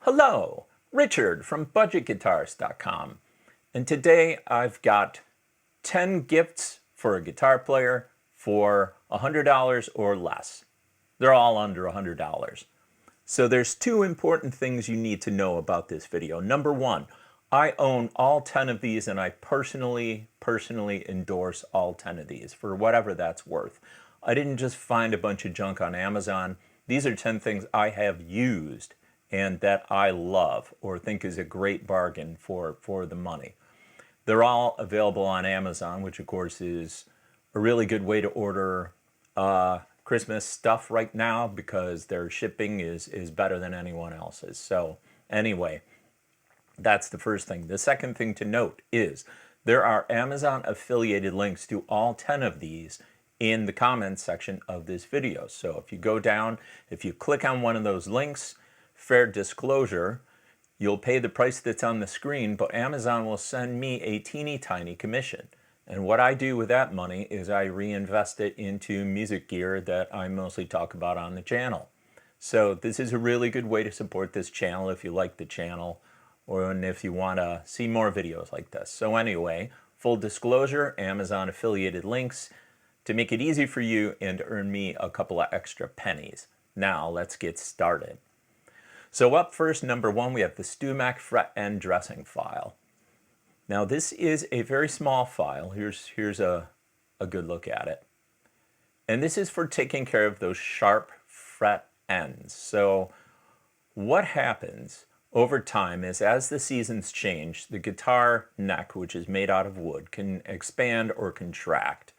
Hello, Richard from budgetguitarist.com, and today I've got 10 gifts for a guitar player for $100 or less. They're all under $100. So there's two important things you need to know about this video. Number one, I own all 10 of these and I personally endorse all 10 of these for whatever that's worth. I didn't just find a bunch of junk on Amazon. These are 10 things I have used and that I love or think is a great bargain for the money. They're all available on Amazon, which of course is a really good way to order Christmas stuff right now because their shipping is better than anyone else's. So anyway, that's the first thing. The second thing to note is there are Amazon affiliated links to all 10 of these in the comments section of this video. So if you go down, if you click on one of those links, fair disclosure, you'll pay the price that's on the screen, but Amazon will send me a teeny tiny commission. And what I do with that money is I reinvest it into music gear that I mostly talk about on the channel. So this is a really good way to support this channel if you like the channel or if you want to see more videos like this. So anyway, full disclosure, Amazon affiliated links to make it easy for you and to earn me a couple of extra pennies. Now let's get started. So up first, number one, we have the StewMac fret end dressing file. Now this is a very small file. Here's a good look at it. And this is for taking care of those sharp fret ends. So what happens over time is as the seasons change, the guitar neck, which is made out of wood, can expand or contract.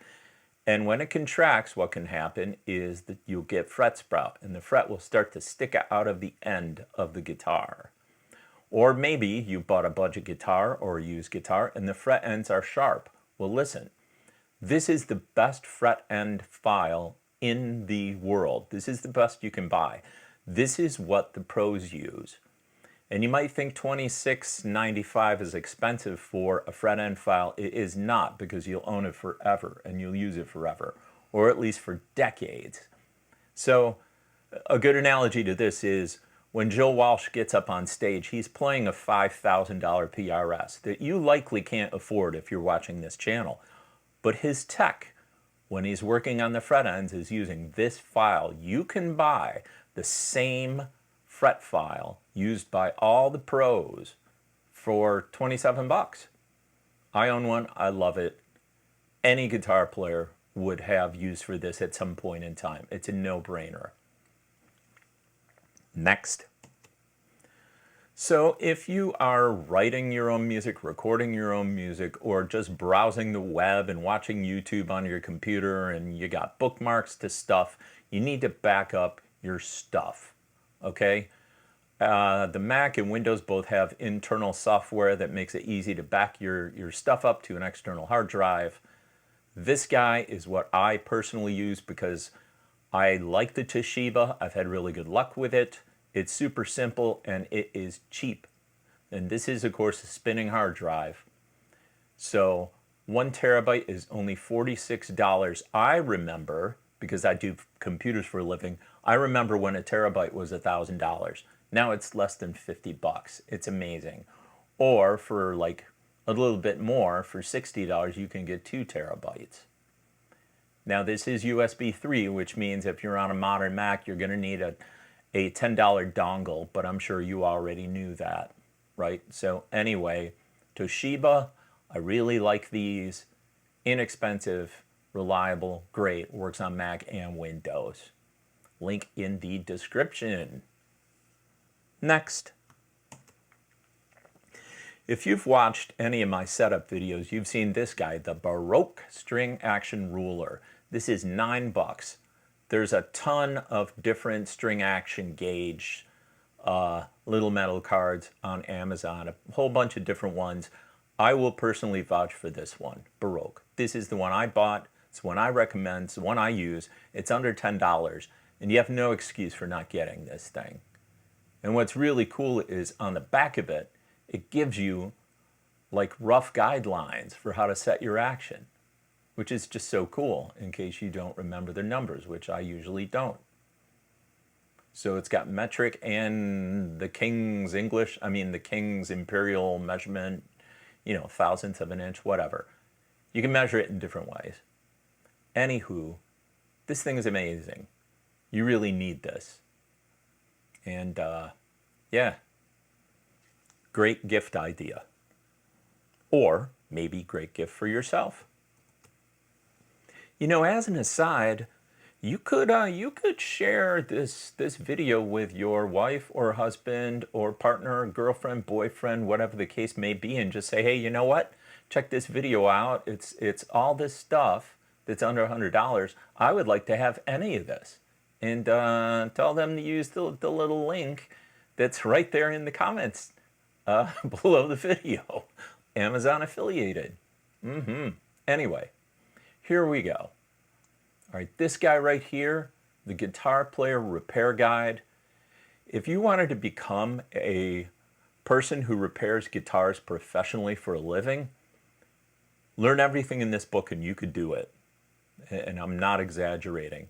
And when it contracts, what can happen is that you'll get fret sprout, and the fret will start to stick out of the end of the guitar. Or maybe you bought a budget guitar or a used guitar, and the fret ends are sharp. Well, listen, this is the best fret end file in the world. This is the best you can buy. This is what the pros use. And you might think $26.95 is expensive for a fret end file. It is not, because you'll own it forever and you'll use it forever, or at least for decades. So a good analogy to this is when Joe Walsh gets up on stage, he's playing a $5,000 PRS that you likely can't afford if you're watching this channel. But his tech, when he's working on the fret ends, is using this file. You can buy the same fret file used by all the pros for 27 bucks. I own one. I love it. Any guitar player would have use for this at some point in time. It's a no-brainer. Next. So if you are writing your own music, recording your own music, or just browsing the web and watching YouTube on your computer and you got bookmarks to stuff, you need to back up your stuff. Okay, the Mac and Windows both have internal software that makes it easy to back your stuff up to an external hard drive. This guy is what I personally use because I like the Toshiba. I've had really good luck with it. It's super simple and it is cheap. And this is, of course, a spinning hard drive. So 1 terabyte is only $46. I remember, because I do computers for a living, I remember when a terabyte was $1,000. Now it's less than 50 bucks. It's amazing. Or for like a little bit more, for $60, you can get 2 terabytes. Now this is USB 3, which means if you're on a modern Mac, you're going to need a $10 dongle, but I'm sure you already knew that, right? So anyway, Toshiba, I really like these. Inexpensive, reliable, great, works on Mac and Windows. Link in the description. Next. If you've watched any of my setup videos, you've seen this guy, the Baroque String Action Ruler. This is $9. There's a ton of different string action gauge little metal cards on Amazon, a whole bunch of different ones. I will personally vouch for this one, Baroque. This is the one I bought. It's the one I recommend. It's the one I use. It's under $10, and you have no excuse for not getting this thing. And what's really cool is on the back of it, it gives you like rough guidelines for how to set your action, which is just so cool in case you don't remember the numbers, which I usually don't. So it's got metric and the King's English, the King's Imperial measurement, thousandths of an inch, whatever. You can measure it in different ways. Anywho, this thing is amazing. You really need this. And yeah, great gift idea. Or maybe great gift for yourself. As an aside, you could share this video with your wife or husband or partner, girlfriend, boyfriend, whatever the case may be, and just say, hey, you know what? Check this video out. It's all this stuff that's under $100. I would like to have any of this. And tell them to use the little link that's right there in the comments below the video. Amazon affiliated. Anyway, here we go. All right, this guy right here, the Guitar Player Repair Guide. If you wanted to become a person who repairs guitars professionally for a living, learn everything in this book and you could do it. And I'm not exaggerating.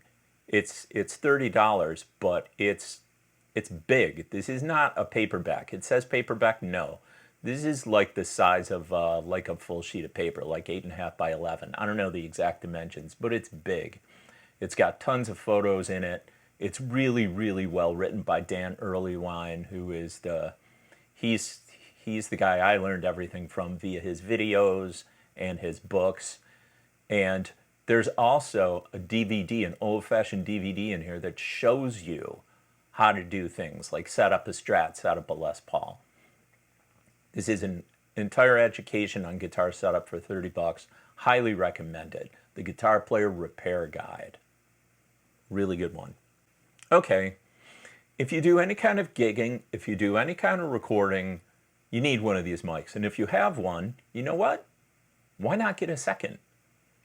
It's $30, but it's big. This is not a paperback. It says paperback, no. This is like the size of like a full sheet of paper, like 8.5 by 11. I don't know the exact dimensions, but it's big. It's got tons of photos in it. It's really, really well written by Dan Earlywine, who is he's the guy I learned everything from via his videos and his books. And there's also a DVD, an old-fashioned DVD in here that shows you how to do things like set up a Strat, set up a Les Paul. This is an entire education on guitar setup for 30 bucks. Highly recommended. The Guitar Player Repair Guide. Really good one. Okay, if you do any kind of gigging, if you do any kind of recording, you need one of these mics. And if you have one, you know what? Why not get a second?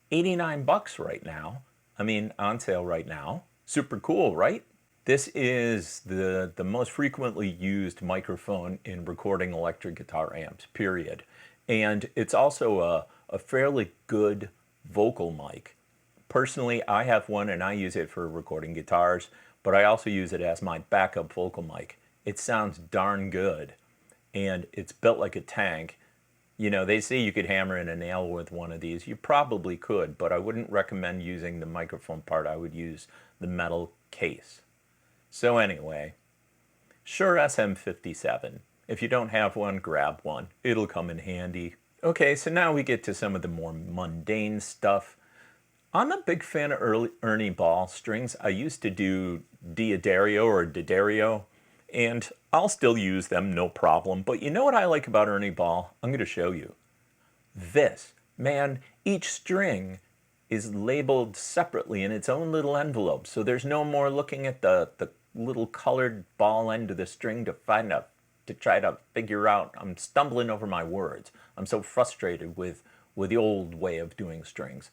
89 bucks right now. On sale right now. Super cool, right? This is the most frequently used microphone in recording electric guitar amps, period. And it's also a fairly good vocal mic. Personally, I have one and I use it for recording guitars, but I also use it as my backup vocal mic. It sounds darn good, and it's built like a tank. They say you could hammer in a nail with one of these. You probably could, but I wouldn't recommend using the microphone part. I would use the metal case. So anyway, Shure SM57. If you don't have one, grab one. It'll come in handy. Okay, so now we get to some of the more mundane stuff. I'm a big fan of Ernie Ball strings. I used to do D'Addario or D'Addario, and I'll still use them, no problem. But you know what I like about Ernie Ball? I'm going to show you. This. Man, each string is labeled separately in its own little envelope, so there's no more looking at the little colored ball end of the string to try to figure out. I'm stumbling over my words. I'm so frustrated with the old way of doing strings.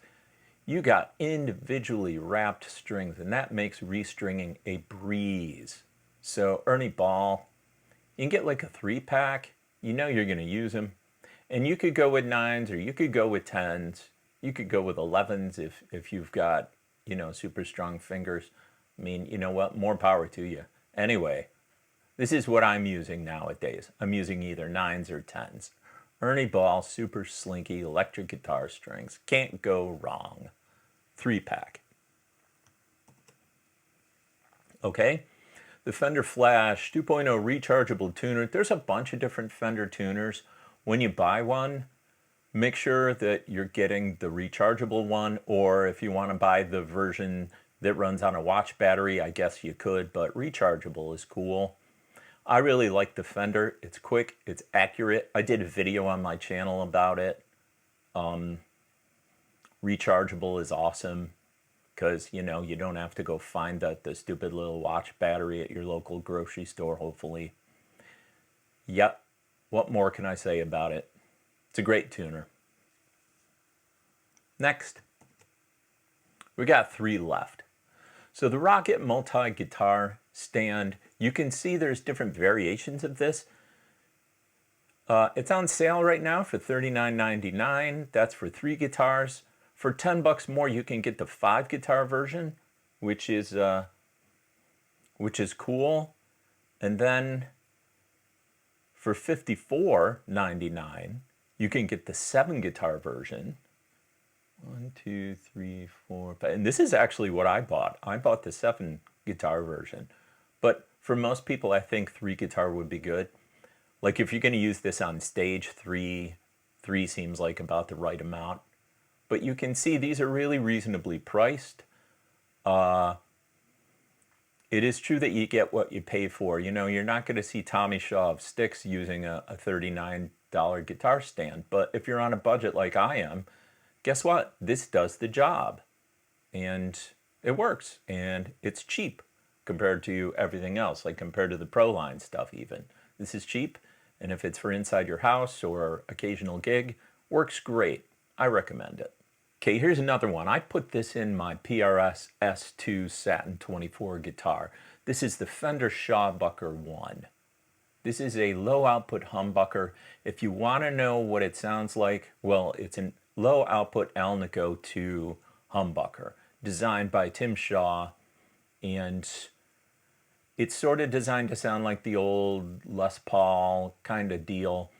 You got individually wrapped strings, and that makes restringing a breeze. So Ernie Ball, you can get like a 3-pack. You're going to use them. And you could go with 9s, or you could go with 10s. You could go with 11s if you've got, super strong fingers. You know what? More power to you. Anyway, this is what I'm using nowadays. I'm using either 9s or 10s. Ernie Ball, super slinky electric guitar strings. Can't go wrong. 3-pack. Okay, the Fender Flash 2.0 rechargeable tuner. There's a bunch of different Fender tuners. When you buy one, make sure that you're getting the rechargeable one, or if you want to buy the version that runs on a watch battery, I guess you could, but rechargeable is cool. I really like the Fender. It's quick, it's accurate. I did a video on my channel about it. Rechargeable is awesome because, you don't have to go find the stupid little watch battery at your local grocery store, hopefully. Yep. What more can I say about it? It's a great tuner. Next, we got 3 left. So the Rocket multi-guitar stand, you can see there's different variations of this. It's on sale right now for $39.99. That's for 3 guitars. For 10 bucks more, you can get the 5 guitar version, which is which is cool. And then for $54.99, you can get the 7-guitar version. 1, 2, 3, 4, 5. And this is actually what I bought. I bought the 7-guitar version. But for most people, I think 3-guitar would be good. Like if you're going to use this on stage, 3 seems like about the right amount. But you can see these are really reasonably priced. It is true that you get what you pay for. You know, you're not going to see Tommy Shaw of Styx using a $39 guitar stand. But if you're on a budget like I am, guess what? This does the job. And it works. And it's cheap compared to everything else, like compared to the Proline stuff even. This is cheap. And if it's for inside your house or occasional gig, works great. I recommend it. Okay, here's another one. I put this in my PRS S2 Satin 24 guitar. This is the Fender Shawbucker 1. This is a low output humbucker. If you want to know what it sounds like, well, it's a low output Alnico 2 humbucker designed by Tim Shaw, and it's sort of designed to sound like the old Les Paul kind of deal.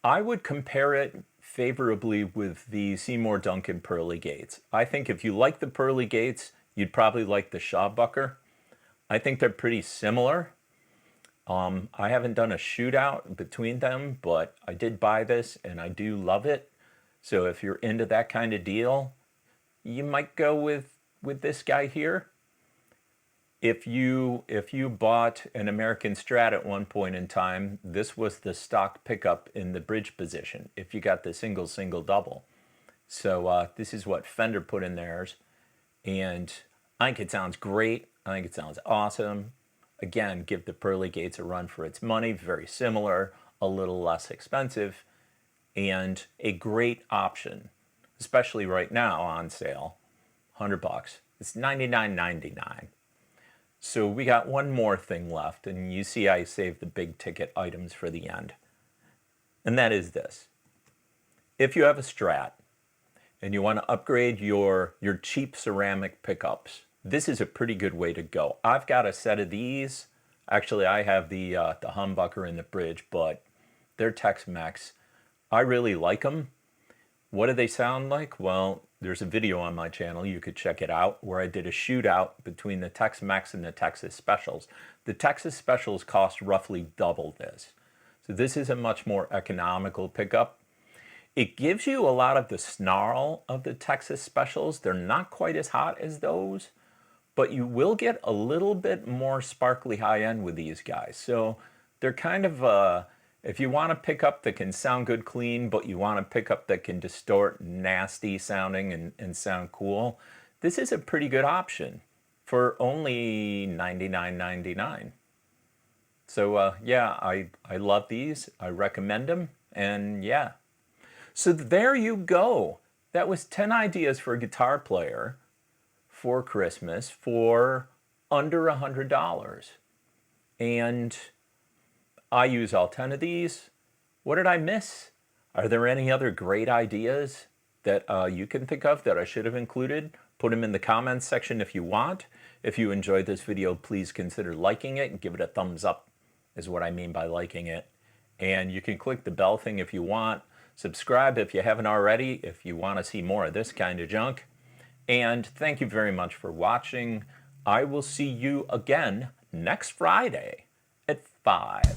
I would compare it favorably with the Seymour Duncan Pearly Gates. I think if you like the Pearly Gates, you'd probably like the Shawbucker. I think they're pretty similar. I haven't done a shootout between them, but I did buy this and I do love it. So if you're into that kind of deal, you might go with this guy here. If you bought an American Strat at one point in time, this was the stock pickup in the bridge position if you got the single double. So this is what Fender put in theirs, and I think it sounds great. I think it sounds awesome. Again, give the Pearly Gates a run for its money. Very similar, a little less expensive, and a great option, especially right now on sale. $100. It's $99.99. So we got one more thing left, and you see I saved the big ticket items for the end. And that is this. If you have a Strat and you want to upgrade your cheap ceramic pickups, this is a pretty good way to go. I've got a set of these. Actually, I have the humbucker in the bridge, but they're Tex-Mex. I really like them. What do they sound like? Well, there's a video on my channel, you could check it out, where I did a shootout between the Tex-Mex and the Texas Specials. The Texas Specials cost roughly double this. So this is a much more economical pickup. It gives you a lot of the snarl of the Texas Specials. They're not quite as hot as those, but you will get a little bit more sparkly high end with these guys. So they're kind of if you want to pick up that can sound good clean, but you want to pick up that can distort nasty sounding and sound cool, this is a pretty good option for only $99.99. So yeah, I love these. I recommend them. And yeah. So there you go. That was 10 ideas for a guitar player for Christmas for under $100. And I use all 10 of these. What did I miss? Are there any other great ideas that you can think of that I should have included? Put them in the comments section if you want. If you enjoyed this video, please consider liking it and give it a thumbs up is what I mean by liking it. And you can click the bell thing if you want. Subscribe if you haven't already, if you want to see more of this kind of junk. And thank you very much for watching. I will see you again next Friday at 5.